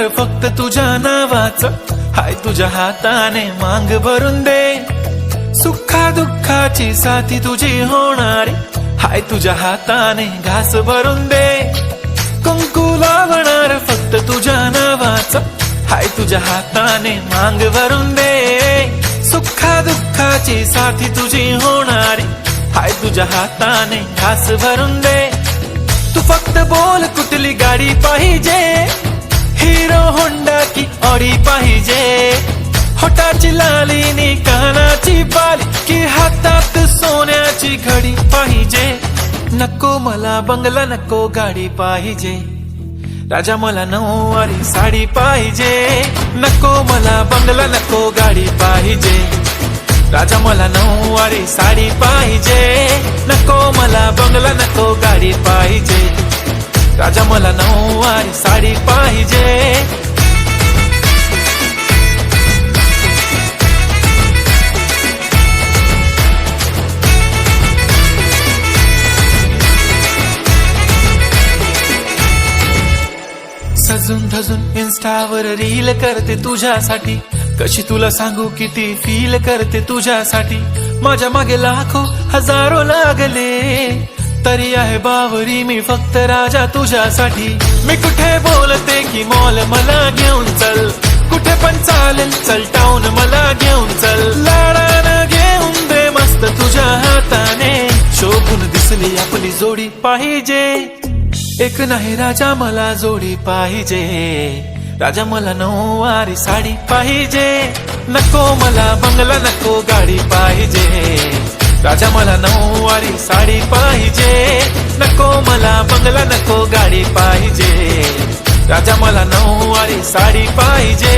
लागणार फक्त तुझ्या नावाचं, हाय तुझ्या हाताने मांग भरून दे. सुखा दुःखाची साथी तुझी होणारी, हाय तुझ्या हाताने घास भरून दे. कुंकू लावणार फक्त तुझ्या नावाचं, हाय तुझ्या हाताने मांग भरून दे. सुखा दुःखाची साथी तुझी होणारी, हाय तुझ्या हाताने घास भरून दे. तू फक्त बोल कुठली गाडी पाहिजे, हिरो होंडा की ऑडी पाहिजे. होटाची लालीनी कानाची बाली, की हातात सोन्याची घडी पाहिजे. नको मला बंगला नको गाडी पाहिजे, राजा मला नऊवारी साडी पाहिजे. नको मला बंगला नको गाडी पाहिजे, राजा मला नऊवारी साडी पाहिजे. नको मला बंगला नको गाडी पाहिजे, राजा मला नऊवारी साडी पाहिजे. सजून धजून इन्स्टावर रील करते तुझ्यासाठी, कशी तुला सांगू किती फील करते तुझ्यासाठी. माझ्या मागे लाखो हजारो लागले, तरी आहे बावरी मी फक्त राजा तुझ्यासाठी. मी कुठे बोलते की मॉल मला घेऊन चल, कुठे पण चालेल चल टाऊन मला घेऊन चल. लाडानं घेऊन दे मस्त तुझ्या हाताने, शोभून दिसली आपली जोडी पाहिजे. एक नाही राजा मला जोडी पाहिजे, राजा मला नऊवारी साडी पाहिजे. नको मला बंगला नको गाडी पाहिजे, राजा मला नऊवारी साडी पाहिजे. नको मला बंगला नको गाडी पाहिजे, राजा मला नऊवारी साडी पाहिजे.